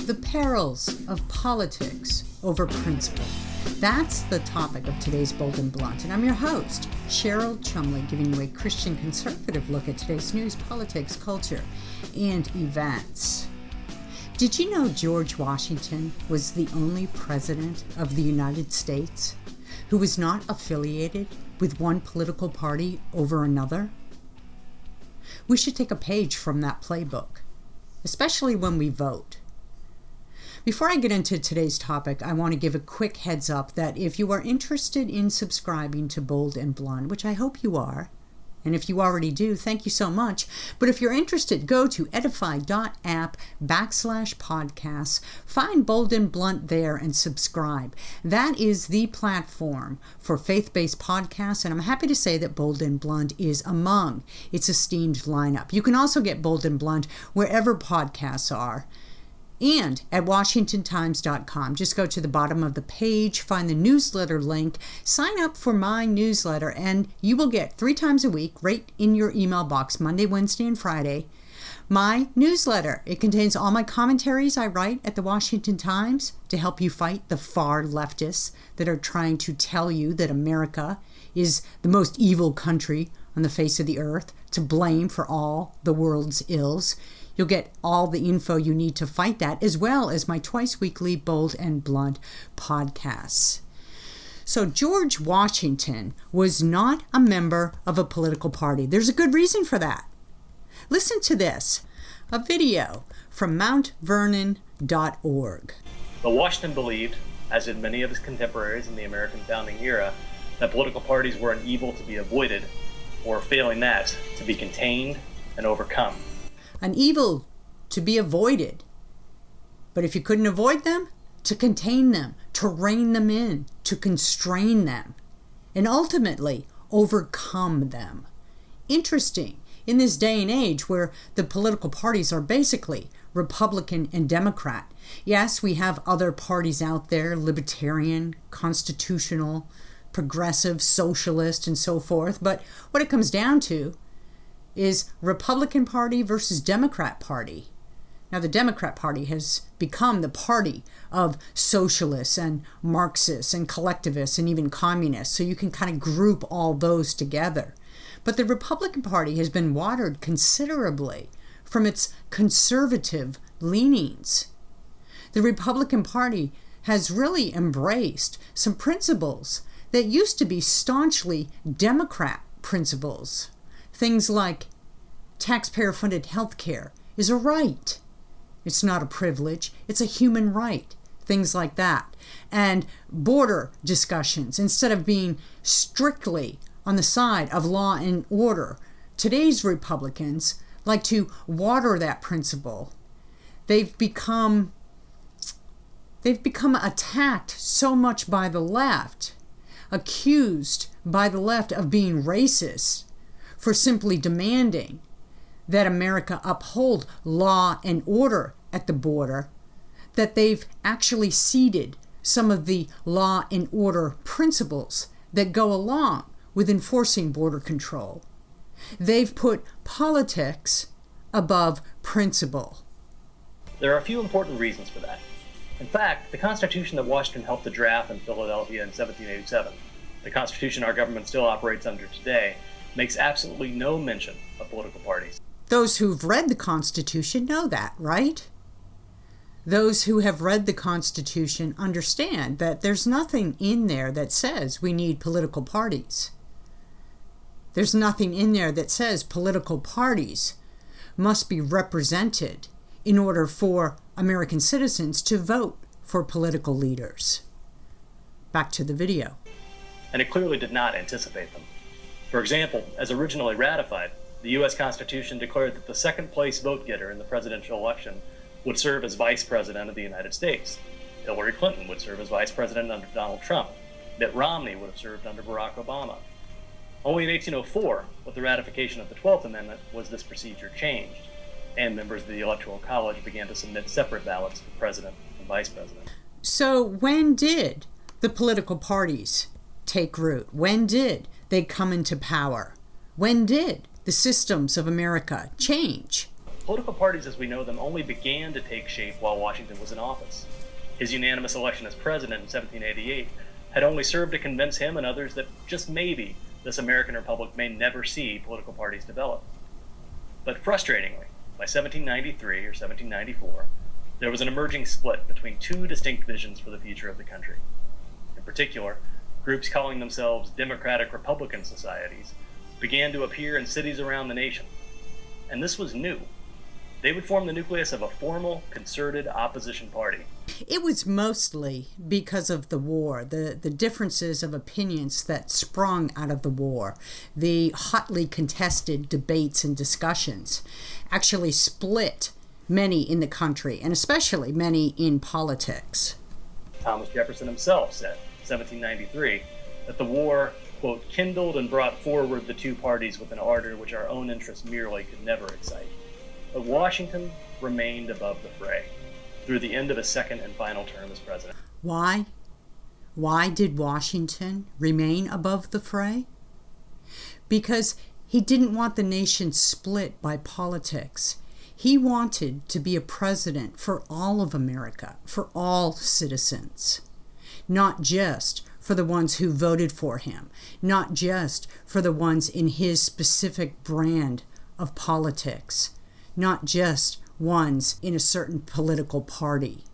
The perils of politics over principle. That's the topic of today's Bold and Blunt, and I'm your host, Cheryl Chumley, giving you a Christian conservative look at today's news, politics, culture, and events. Did you know George Washington was the only president of the United States who was not affiliated with one political party over another? We should take a page from that playbook, especially when we vote. Before I get into today's topic, I want to give a quick heads up that if you are interested in subscribing to Bold and Blunt, which I hope you are, and if you already do, thank you so much. But if you're interested, go to edify.app/podcasts, find Bold and Blunt there and subscribe. That is the platform for faith-based podcasts, and I'm happy to say that Bold and Blunt is among its esteemed lineup. You can also get Bold and Blunt wherever podcasts are. And at WashingtonTimes.com, just go to the bottom of the page, find the newsletter link, sign up for my newsletter, and you will get 3 times a week, right in your email box, Monday, Wednesday, and Friday, my newsletter. It contains all my commentaries I write at the Washington Times to help you fight the far leftists that are trying to tell you that America is the most evil country on the face of the earth, to blame for all the world's ills. You'll get all the info you need to fight that, as well as my twice-weekly Bold and Blunt podcasts. So George Washington was not a member of a political party. There's a good reason for that. Listen to this, a video from mountvernon.org. But Washington believed, as did many of his contemporaries in the American founding era, that political parties were an evil to be avoided, or failing that, to be contained and overcome. An evil to be avoided. But if you couldn't avoid them, to contain them, to rein them in, to constrain them, and ultimately overcome them. Interesting, in this day and age where the political parties are basically Republican and Democrat. Yes, we have other parties out there, libertarian, constitutional, progressive, socialist, and so forth, but what it comes down to is Republican Party versus Democrat Party. Now, the Democrat Party has become the party of socialists and Marxists and collectivists and even communists, so you can kind of group all those together. But the Republican Party has been watered considerably from its conservative leanings. The Republican Party has really embraced some principles that used to be staunchly Democrat principles. Things like taxpayer-funded health care is a right. It's not a privilege. It's a human right. Things like that. And border discussions, instead of being strictly on the side of law and order, today's Republicans like to water that principle. They've become attacked so much by the left, accused by the left of being racist, for simply demanding that America uphold law and order at the border, that they've actually ceded some of the law and order principles that go along with enforcing border control. They've put politics above principle. There are a few important reasons for that. In fact, the Constitution that Washington helped to draft in Philadelphia in 1787, the Constitution our government still operates under today, makes absolutely no mention of political parties. Those who've read the Constitution know that, right? Those who have read the Constitution understand that there's nothing in there that says we need political parties. There's nothing in there that says political parties must be represented in order for American citizens to vote for political leaders. Back to the video. And it clearly did not anticipate them. For example, as originally ratified, the U.S. Constitution declared that the second-place vote-getter in the presidential election would serve as vice president of the United States. Hillary Clinton would serve as vice president under Donald Trump. Mitt Romney would have served under Barack Obama. Only in 1804, with the ratification of the 12th Amendment, was this procedure changed, and members of the Electoral College began to submit separate ballots for president and vice president. So when did the political parties take root? When did they come into power? When did the systems of America change? political parties as we know them only began to take shape while Washington was in office. His unanimous election as president in 1788 had only served to convince him and others that just maybe this American republic may never see political parties develop. But frustratingly, by 1793 or 1794, there was an emerging split between two distinct visions for the future of the country. In particular, groups calling themselves democratic Republican societies began to appear in cities around the nation. And this was new. They would form the nucleus of a formal, concerted opposition party. It was mostly because of the war, the differences of opinions that sprung out of the war, the hotly contested debates and discussions actually split many in the country, and especially many in politics. Thomas Jefferson himself said, in 1793, that the war, quote, kindled and brought forward the two parties with an ardor which our own interests merely could never excite. But Washington remained above the fray through the end of his second and final term as president. Why? Why did Washington remain above the fray? Because he didn't want the nation split by politics. He wanted to be a president for all of America, for all citizens, not just for the ones who voted for him, not just for the ones in his specific brand of politics, not just ones in a certain political party.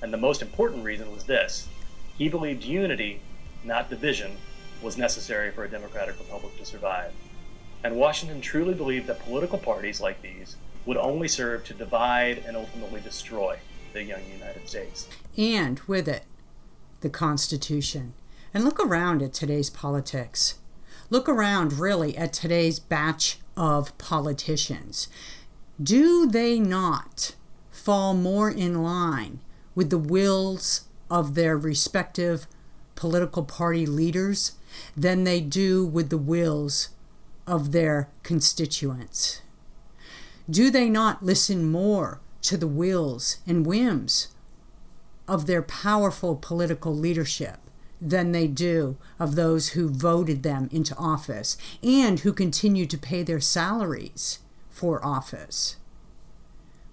And the most important reason was this: he believed unity, not division, was necessary for a democratic republic to survive. And Washington truly believed that political parties like these would only serve to divide and ultimately destroy the young United States. And with it, the Constitution. And look around at today's politics. Look around, really, at today's batch of politicians. Do they not fall more in line with the wills of their respective political party leaders than they do with the wills of their constituents? Do they not listen more to the wills and whims of their powerful political leadership than they do of those who voted them into office and who continue to pay their salaries for office?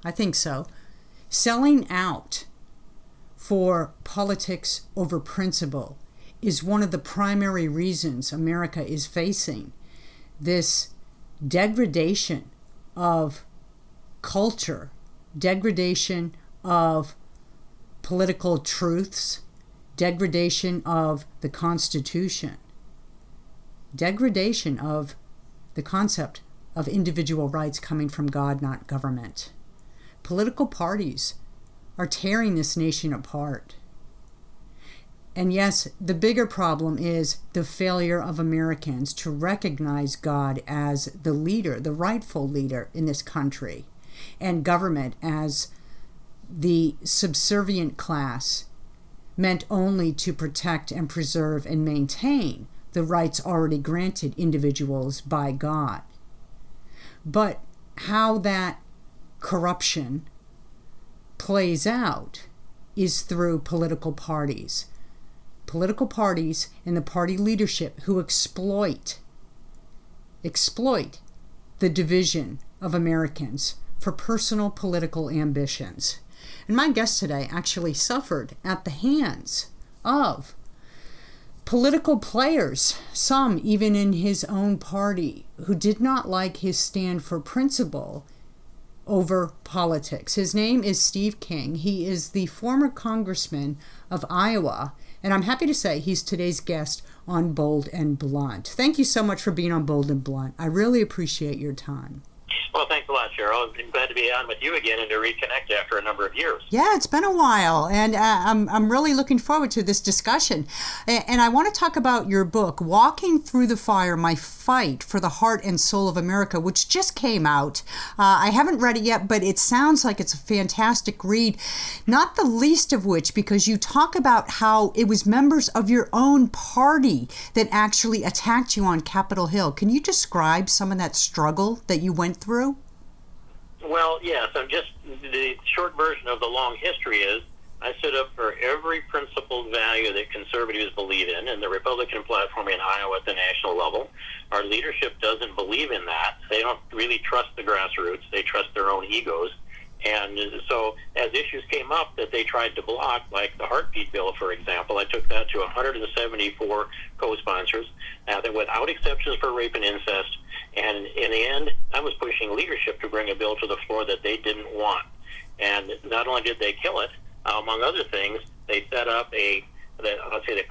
I think so. Selling out for politics over principle is one of the primary reasons America is facing this degradation of culture, degradation of political truths, degradation of the Constitution, degradation of the concept of individual rights coming from God, not government. Political parties are tearing this nation apart. And yes, the bigger problem is the failure of Americans to recognize God as the leader, the rightful leader in this country, and government as the subservient class meant only to protect and preserve and maintain the rights already granted individuals by God. But how that corruption plays out is through political parties. Political parties and the party leadership who exploit the division of Americans for personal political ambitions. And my guest today actually suffered at the hands of political players, some even in his own party, who did not like his stand for principle over politics. His name is Steve King. He is the former congressman of Iowa, and I'm happy to say he's today's guest on Bold and Blunt. Thank you so much for being on Bold and Blunt. I really appreciate your time. Well, thanks a lot, Cheryl. I'm glad to be on with you again and to reconnect after a number of years. Yeah, it's been a while, and I'm really looking forward to this discussion. And I want to talk about your book, Walking Through the Fire, My Fight for the Heart and Soul of America, which just came out. I haven't read it yet, but it sounds like it's a fantastic read, not the least of which because you talk about how it was members of your own party that actually attacked you on Capitol Hill. Can you describe some of that struggle that you went through? Well, yes. The short version of the long history is I stood up for every principled value that conservatives believe in the Republican platform in Iowa at the national level. Our leadership doesn't believe in that. They don't really trust the grassroots. They trust their own egos. And so as issues came up that they tried to block, like the heartbeat bill, for example, I took that to 174 co-sponsors that without exceptions for rape and incest. And in the end, I was pushing leadership to bring a bill to the floor that they didn't want. And not only did they kill it, among other things, they set up the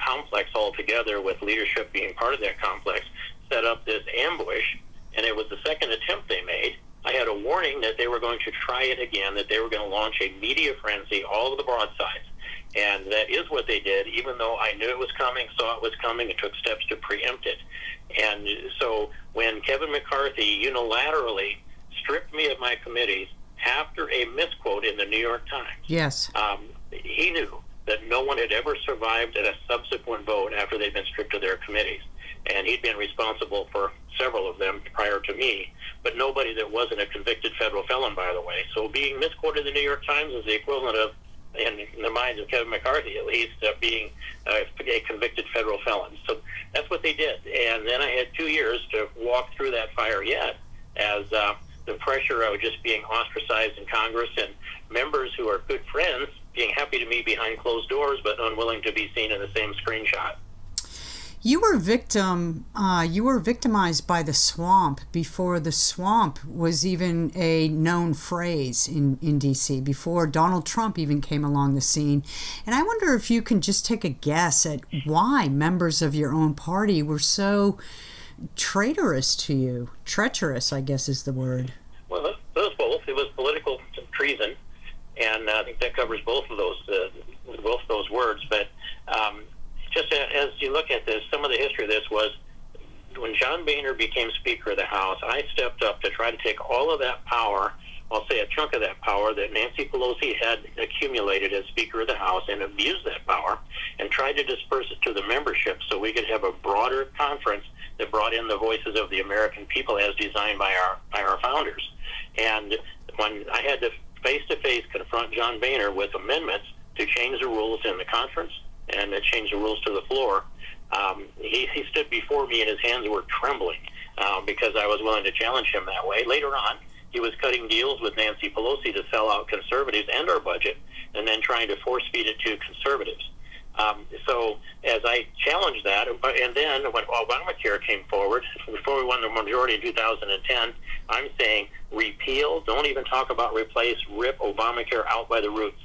complex altogether, with leadership being part of that complex, set up this ambush, and it was the second attempt they made. I had a warning that they were going to try it again, that they were going to launch a media frenzy, all of the broadsides. And that is what they did, even though I knew it was coming, saw it was coming, and took steps to preempt it. And so when Kevin McCarthy unilaterally stripped me of my committees after a misquote in the New York Times, yes, he knew that no one had ever survived at a subsequent vote after they'd been stripped of their committees. And he'd been responsible for several of them prior to me, but nobody that wasn't a convicted federal felon, by the way. So being misquoted in the New York Times is the equivalent of, in the minds of Kevin McCarthy at least, being a convicted federal felon. So that's what they did. And then I had 2 years to walk through that fire yet, as the pressure of just being ostracized in Congress, and members who are good friends being happy to meet behind closed doors but unwilling to be seen in the same screenshot. You were victimized by the swamp before the swamp was even a known phrase in D.C., before Donald Trump even came along the scene. And I wonder if you can just take a guess at why members of your own party were so traitorous to you. Treacherous, I guess, is the word. Well, it was both. It was political treason, and I think that covers both of those words. But just as you look at this, some of the history of this was when John Boehner became Speaker of the House, I stepped up to try to take all of that power, I'll say a chunk of that power that Nancy Pelosi had accumulated as Speaker of the House, and abused that power and tried to disperse it to the membership so we could have a broader conference that brought in the voices of the American people as designed by our founders. And when I had to face-to-face confront John Boehner with amendments to change the rules in the conference and to change the rules to the floor, he stood before me and his hands were trembling because I was willing to challenge him that way. Later on, he was cutting deals with Nancy Pelosi to sell out conservatives and our budget, and then trying to force-feed it to conservatives. So as I challenged that, and then when Obamacare came forward, before we won the majority in 2010, I'm saying repeal, don't even talk about replace, rip Obamacare out by the roots.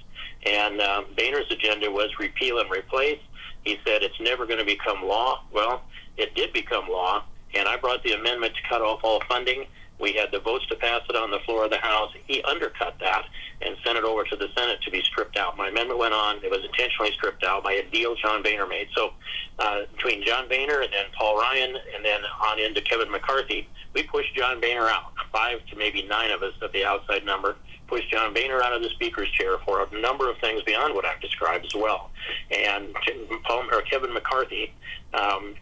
And Boehner's agenda was repeal and replace. He said it's never going to become law. Well, it did become law, and I brought the amendment to cut off all funding. We had the votes to pass it on the floor of the House. He undercut that and sent it over to the Senate to be stripped out. My amendment went on. It was intentionally stripped out by a deal John Boehner made. So between John Boehner and then Paul Ryan and then on into Kevin McCarthy, we pushed John Boehner out. 5 to maybe 9 of us at the outside number pushed John Boehner out of the Speaker's chair for a number of things beyond what I've described as well. And Kevin McCarthy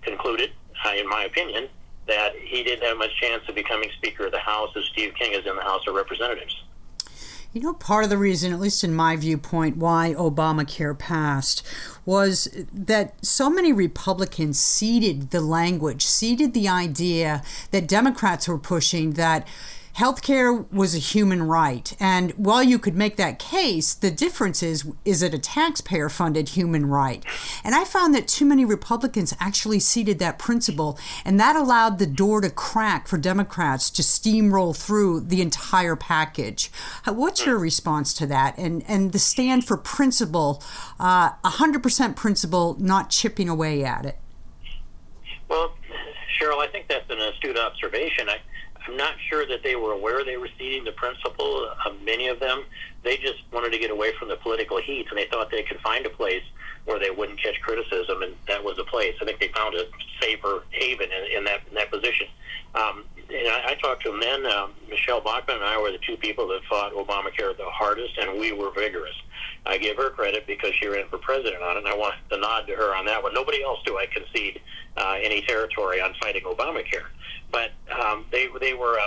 concluded, in my opinion, that he didn't have much chance of becoming Speaker of the House as Steve King is in the House of Representatives. You know, part of the reason, at least in my viewpoint, why Obamacare passed was that so many Republicans ceded the language, ceded the idea that Democrats were pushing, that healthcare was a human right. And while you could make that case, the difference is it a taxpayer-funded human right? And I found that too many Republicans actually ceded that principle, and that allowed the door to crack for Democrats to steamroll through the entire package. What's your response to that? And the stand for principle, 100% principle, not chipping away at it? Well, Cheryl, I think that's an astute observation. I'm not sure that they were aware they were ceding the principle. Many of them, they just wanted to get away from the political heat, and they thought they could find a place where they wouldn't catch criticism, and that was the place. I think they found a safer haven in that position. And I talked to them then. Michelle Bachmann and I were the two people that fought Obamacare the hardest, and we were vigorous. I give her credit because she ran for president on it, and I want the nod to her on that one. Nobody else do I concede any territory on fighting Obamacare. But there were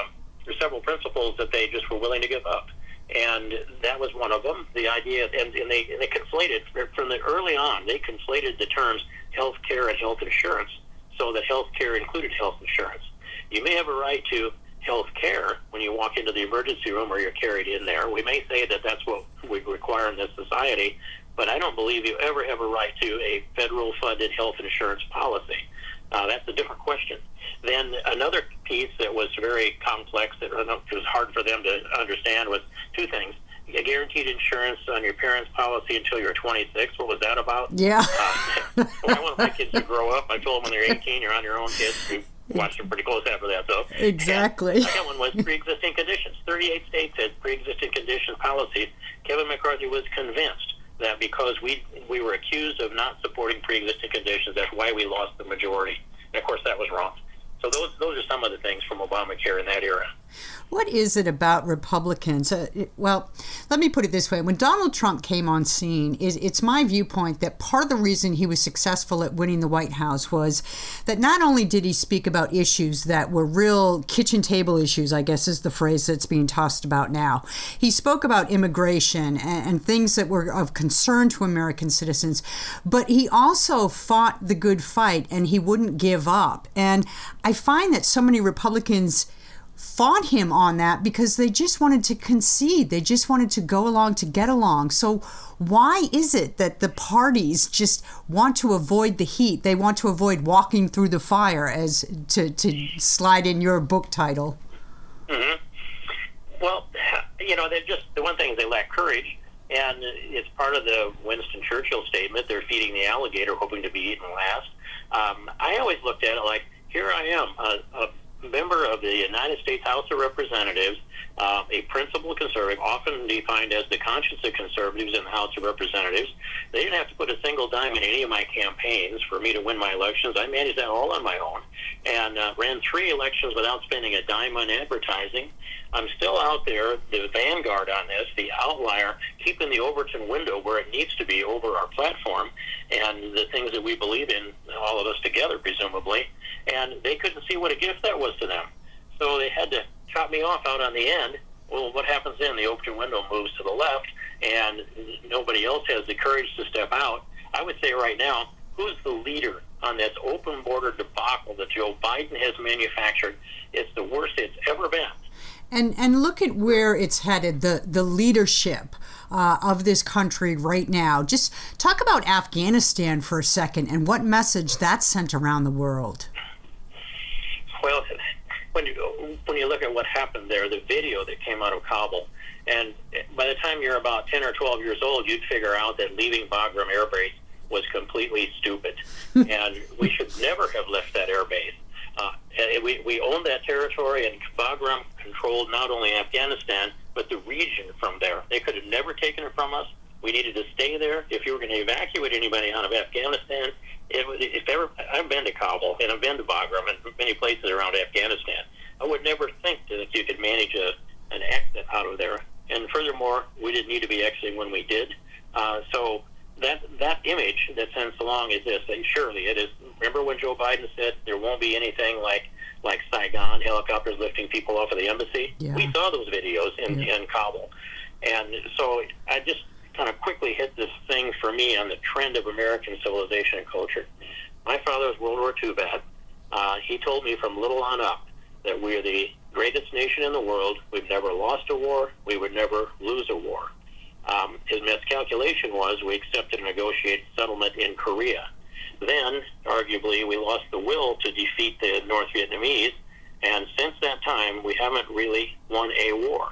several principles that they just were willing to give up. And that was one of them. The idea, and they conflated, from the early on, they conflated the terms health care and health insurance, so that health care included health insurance. You may have a right to health care when you walk into the emergency room or you're carried in there. We may say that that's what we require in this society, but I don't believe you ever have a right to a federal funded health insurance policy. That's a different question. Then another piece that was very complex, that was hard for them to understand, was two things. A guaranteed insurance on your parents' policy until you're 26. What was that about? Yeah. When I want my kids to grow up, I told them when they're 18, you're on your own, kids. We watched them pretty close after that, though. Exactly. And the second one was pre-existing conditions. 38 states had pre-existing condition policies. Kevin McCarthy was convinced that because we were accused of not supporting pre-existing conditions, that's why we lost the majority. And, of course, that was wrong. So those are some of the things from Obamacare in that era. What is it about Republicans? Well, let me put it this way. When Donald Trump came on scene, it's my viewpoint that part of the reason he was successful at winning the White House was that not only did he speak about issues that were real kitchen table issues, I guess is the phrase that's being tossed about now. He spoke about immigration and things that were of concern to American citizens, but he also fought the good fight and he wouldn't give up. And I find that so many Republicans fought him on that because they just wanted to concede. They just wanted to go along to get along. So why is it that the parties just want to avoid the heat? They want to avoid walking through the fire, as to slide in your book title. Mm-hmm. Well, they're just, the one thing is they lack courage, and it's part of the Winston Churchill statement, they're feeding the alligator hoping to be eaten last. I always looked at it like, here I am, a member of the United States House of Representatives, a principled conservative, often defined as the conscience of conservatives in the House of Representatives. They didn't have to put a single dime in any of my campaigns for me to win my elections. I managed that all on my own and ran 3 elections without spending a dime on advertising. I'm still out there, the vanguard on this, the outlier, keeping the Overton window where it needs to be over our platform and the things that we believe in, all of us together, presumably. And they couldn't see what a gift that was to them. So they had to chop me off out on the end. Well, what happens then? The Overton window moves to the left, and nobody else has the courage to step out. I would say right now, who's the leader on this open border debacle that Joe Biden has manufactured? It's the worst it's ever been. And look at where it's headed, the leadership of this country right now. Just talk about Afghanistan for a second and what message that sent around the world. Well, when you look at what happened there, the video that came out of Kabul, and by the time you're about 10 or 12 years old, you'd figure out that leaving Bagram Air Base was completely stupid, and we should never have left that air base. We owned that territory, and Bagram controlled not only Afghanistan, but the region from there. They could have never taken it from us. We needed to stay there. If you were going to evacuate anybody out of Afghanistan, I've been to Kabul, and I've been to Bagram, and many places around Afghanistan. I would never think that you could manage an exit out of there. And furthermore, we didn't need to be exiting when we did. So that image that sends along is this. Surely it is. Remember when Joe Biden said there won't be anything like Saigon, helicopters lifting people off of the embassy? Yeah. We saw those videos in Kabul. And so I just kind of quickly hit this thing for me on the trend of American civilization and culture. My father was World War II vet. He told me from little on up that we are the greatest nation in the world. We've never lost a war. We would never lose a war. His miscalculation was we accepted a negotiated settlement in Korea. Then, arguably, we lost the will to defeat the North Vietnamese, and since that time, we haven't really won a war.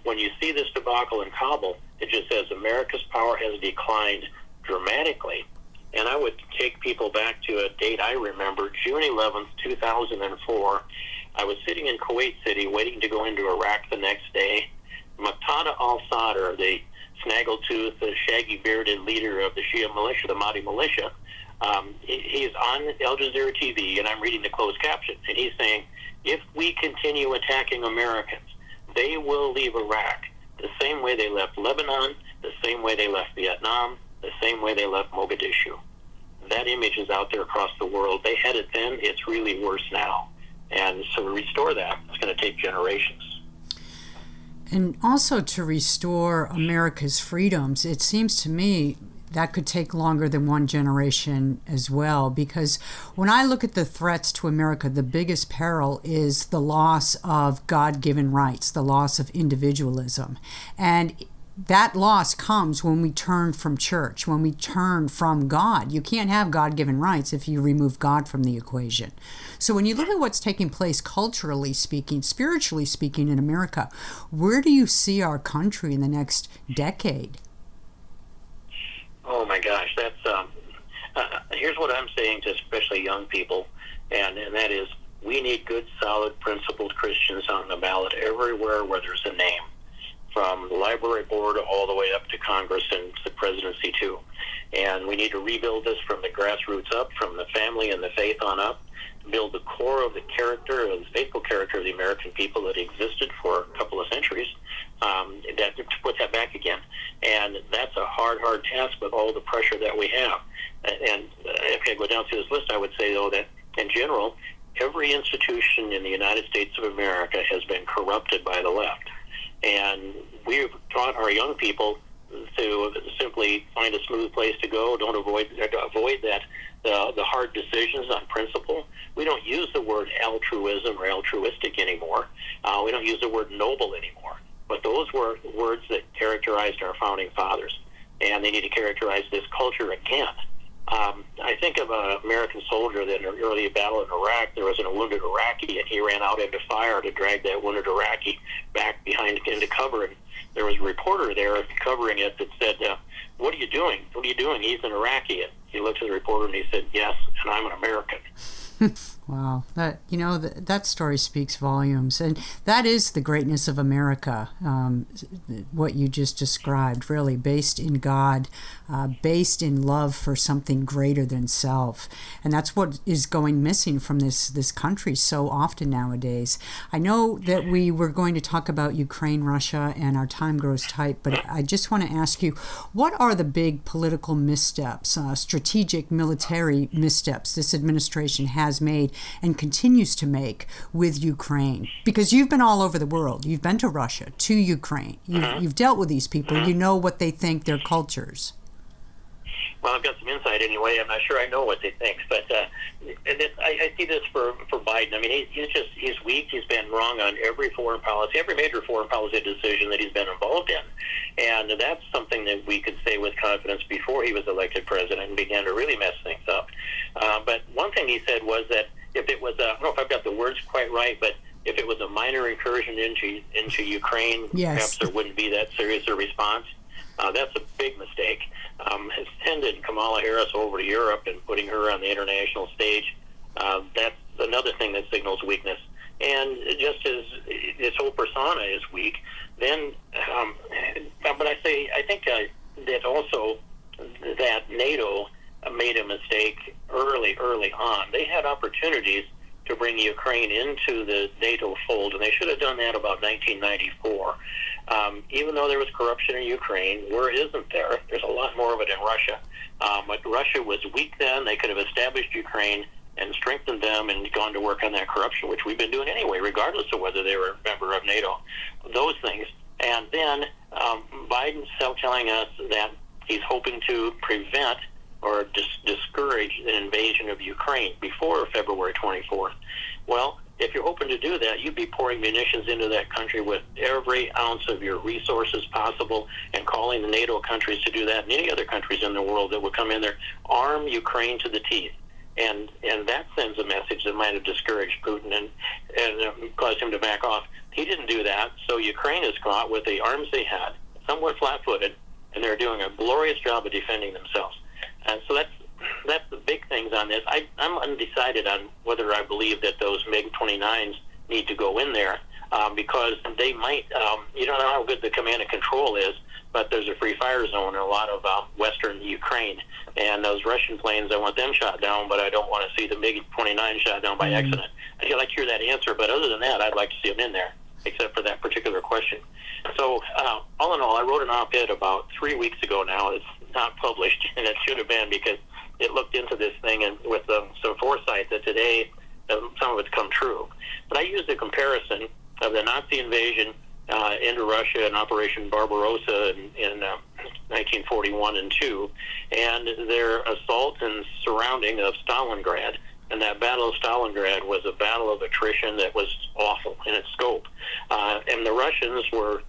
When you see this debacle in Kabul, it just says America's power has declined dramatically. And I would take people back to a date I remember, June 11th, 2004. I was sitting in Kuwait City waiting to go into Iraq the next day. Muqtada al-Sadr, the snaggletooth, the shaggy-bearded leader of the Shia militia, the Mahdi militia, he's on Al Jazeera TV, and I'm reading the closed caption, and he's saying, if we continue attacking Americans, they will leave Iraq the same way they left Lebanon, the same way they left Vietnam, the same way they left Mogadishu. That image is out there across the world. They had it then. It's really worse now. And so to restore that, it's going to take generations. And also to restore America's freedoms, it seems to me that could take longer than one generation as well, because when I look at the threats to America, the biggest peril is the loss of God-given rights, the loss of individualism. And that loss comes when we turn from church, when we turn from God. You can't have God-given rights if you remove God from the equation. So when you look at what's taking place culturally speaking, spiritually speaking in America, where do you see our country in the next decade? Oh my gosh, that's here's what I'm saying to especially young people, and that is we need good, solid, principled Christians on the ballot everywhere where there's a name, from the library board all the way up to Congress and the presidency too. And we need to rebuild this from the grassroots up, from the family and the faith on up, to build the core of the character, of the faithful character of the American people that existed for a couple of centuries, to put that back again. And that's a hard task with all the pressure that we have. And if I go down through this list, I would say, though, that in general, every institution in the United States of America has been corrupted by the left. And we've taught our young people to simply find a smooth place to go, don't avoid that the hard decisions on principle. We don't use the word altruism or altruistic anymore. We don't use the word noble anymore. But those were words that characterized our founding fathers, and they need to characterize this culture again. I think of an American soldier that in an early battle in Iraq, there was a wounded Iraqi, and he ran out into fire to drag that wounded Iraqi back behind into cover. And there was a reporter there covering it that said, what are you doing? What are you doing? He's an Iraqi. And he looked at the reporter and he said, yes, and I'm an American. Wow, that story speaks volumes, and that is the greatness of America. What you just described, really based in God, based in love for something greater than self, and that's what is going missing from this country so often nowadays. I know that we were going to talk about Ukraine, Russia, and our time grows tight, but I just want to ask you, what are the big political missteps, strategic military missteps this administration has made and continues to make with Ukraine? Because you've been all over the world. You've been to Russia, to Ukraine. You've dealt with these people. You know what they think, their cultures. Well, I've got some insight anyway. I'm not sure I know what they think, but I see this for Biden. I mean, he's weak. He's been wrong on every foreign policy, every major foreign policy decision that he's been involved in. And that's something that we could say with confidence before he was elected president and began to really mess things up. But one thing he said was that if it was, I don't know if I've got the words quite right, but if it was a minor incursion into Ukraine, yes, perhaps there wouldn't be that serious a response. That's a big mistake. Has tended Kamala Harris over to Europe and putting her on the international stage. That's another thing that signals weakness. And just as this whole persona is weak, then, but I think that also that NATO made a mistake early on. They had opportunities to bring Ukraine into the NATO fold, and they should have done that about 1994. Even though there was corruption in Ukraine, where isn't there? There's a lot more of it in Russia. But Russia was weak then. They could have established Ukraine and strengthened them and gone to work on that corruption, which we've been doing anyway, regardless of whether they were a member of NATO. Those things. And then Biden's telling us that he's hoping to prevent or discourage an invasion of Ukraine before February 24th. Well, if you're hoping to do that, you'd be pouring munitions into that country with every ounce of your resources possible and calling the NATO countries to do that and any other countries in the world that would come in there, arm Ukraine to the teeth. And that sends a message that might have discouraged Putin and caused him to back off. He didn't do that, so Ukraine is caught with the arms they had, somewhat flat-footed, and they're doing a glorious job of defending themselves. And so that's the big things on this. I'm undecided on whether I believe that those MiG-29s need to go in there because they might, you don't know how good the command and control is, but there's a free fire zone in a lot of western Ukraine. And those Russian planes, I want them shot down, but I don't want to see the MiG-29 shot down by accident. I'd like to hear that answer, but other than that, I'd like to see them in there, except for that particular question. So all in all, I wrote an op-ed about 3 weeks ago now. It's not published, and it should have been because it looked into this thing and with some foresight that today some of it's come true. But I used the comparison of the Nazi invasion into Russia in Operation Barbarossa in 1941 and 2, and their assault and surrounding of Stalingrad. And that Battle of Stalingrad was a battle of attrition that was awful in its scope. And the Russians were,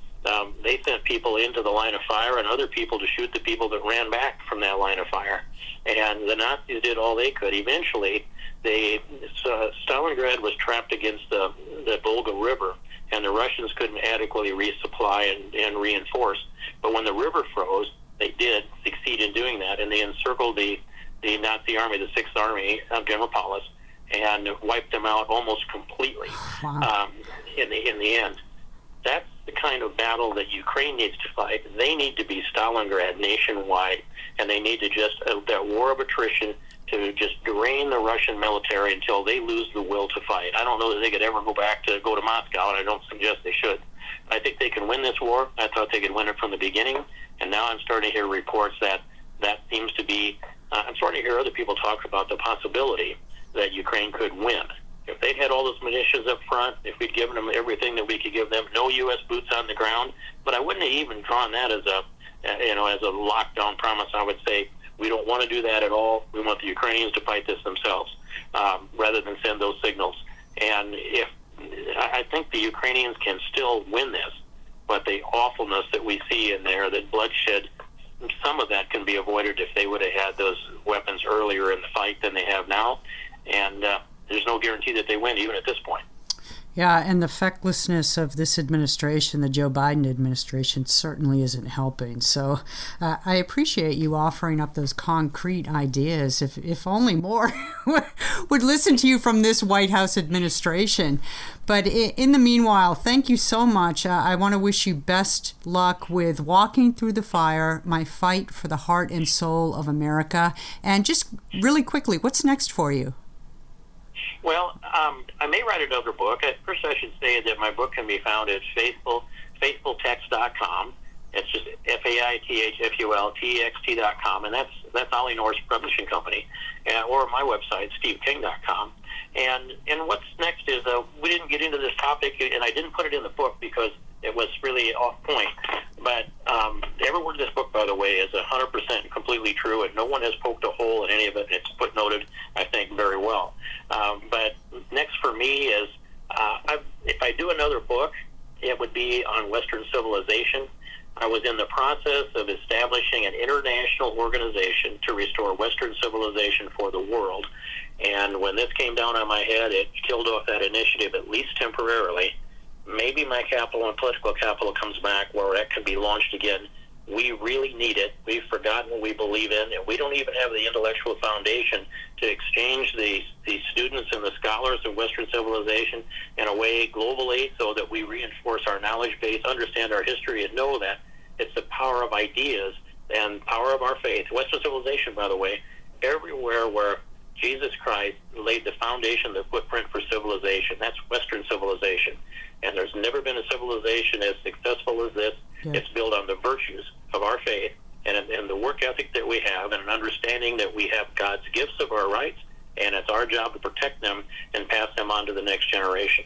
they sent people into the line of fire and other people to shoot the people that ran back from that line of fire. And the Nazis did all they could. Eventually, Stalingrad was trapped against the Volga River, and the Russians couldn't adequately resupply and reinforce. But when the river froze, they did succeed in doing that, and they encircled the Nazi army, the Sixth Army of General Paulus, and wiped them out almost completely. Wow. In the end. That's the kind of battle that Ukraine needs to fight. They need to be Stalingrad nationwide, and they need to just, that war of attrition, to just drain the Russian military until they lose the will to fight. I don't know that they could ever go to Moscow, and I don't suggest they should. I think they can win this war. I thought they could win it from the beginning, and now I'm starting to hear reports that seems to be, I'm starting to hear other people talk about the possibility that Ukraine could win. If they'd had all those munitions up front, if we'd given them everything that we could give them, no U.S. boots on the ground, but I wouldn't have even drawn that as a lockdown promise. I would say we don't want to do that at all. We want the Ukrainians to fight this themselves, rather than send those signals. And I think the Ukrainians can still win this, but the awfulness that we see in there, that bloodshed, some of that can be avoided if they would have had those weapons earlier in the fight than they have now. And there's no guarantee that they win, even at this point. Yeah, and the fecklessness of this administration, the Joe Biden administration, certainly isn't helping. So I appreciate you offering up those concrete ideas. If only more would listen to you from this White House administration. But in the meanwhile, thank you so much. I want to wish you best luck with walking through the fire, my fight for the heart and soul of America. And just really quickly, what's next for you? Well, I may write another book. First, I should say that my book can be found at faithfultext.com. It's just faithfultext.com, and that's Ollie North's publishing company, or my website, steveking.com. And what's next is we didn't get into this topic, and I didn't put it in the book because it was really off point. But every word of this book, by the way, is 100% completely true, and no one has poked a hole in any of it. It's footnoted, I think, very well. But next for me is, if I do another book, it would be on Western civilization. I was in the process of establishing an international organization to restore Western civilization for the world. And when this came down on my head, it killed off that initiative, at least temporarily. Maybe my capital and political capital comes back where that can be launched again. We really need it. We've forgotten what we believe in, and we don't even have the intellectual foundation to exchange the students and the scholars of Western civilization in a way globally so that we reinforce our knowledge base, understand our history, and know that it's the power of ideas and power of our faith. Western civilization, by the way, everywhere where Jesus Christ laid the foundation, the footprint for civilization, that's Western civilization. And there's never been a civilization as successful as this. Yeah. It's built on the virtues of our faith and the work ethic that we have, and an understanding that we have God's gifts of our rights, and it's our job to protect them and pass them on to the next generation.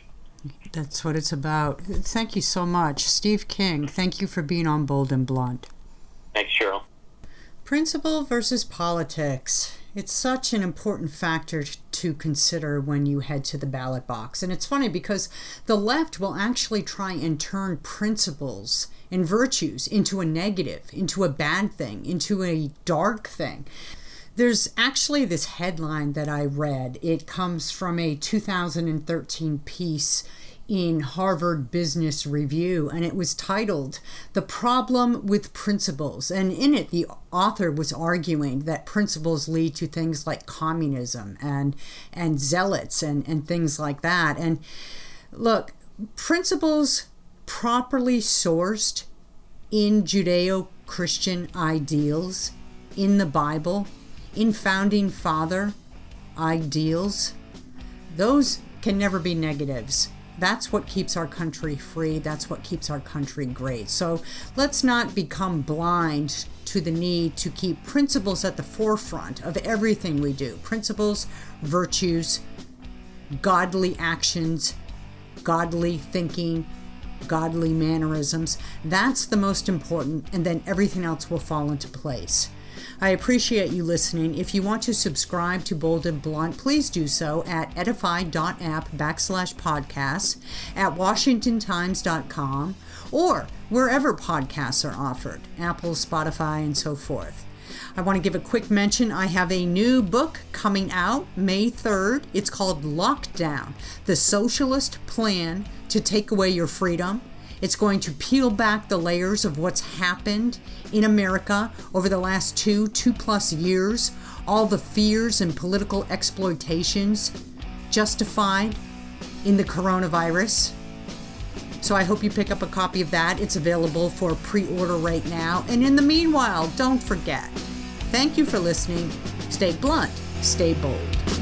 That's what it's about. Thank you so much. Steve King, thank you for being on Bold and Blunt. Thanks, Cheryl. Principle versus politics. It's such an important factor to consider when you head to the ballot box. And it's funny because the left will actually try and turn principles and virtues into a negative, into a bad thing, into a dark thing. There's actually this headline that I read. It comes from a 2013 piece in Harvard Business Review, and it was titled "The Problem with Principles." And in it, the author was arguing that principles lead to things like communism and zealots and things like that. And look, principles properly sourced in Judeo-Christian ideals, in the Bible, in founding father ideals, those can never be negatives. That's what keeps our country free. That's what keeps our country great. So let's not become blind to the need to keep principles at the forefront of everything we do. Principles, virtues, godly actions, godly thinking, godly mannerisms. That's the most important, and then everything else will fall into place. I appreciate you listening. If you want to subscribe to Bold and Blunt, please do so at edify.app/podcasts, at washingtontimes.com, or wherever podcasts are offered, Apple, Spotify, and so forth. I want to give a quick mention. I have a new book coming out May 3rd. It's called Lockdown, The Socialist Plan to Take Away Your Freedom. It's going to peel back the layers of what's happened in America over the last two plus years, all the fears and political exploitations justified in the coronavirus. So I hope you pick up a copy of that. It's available for pre-order right now. And in the meanwhile, don't forget, thank you for listening. Stay blunt, stay bold.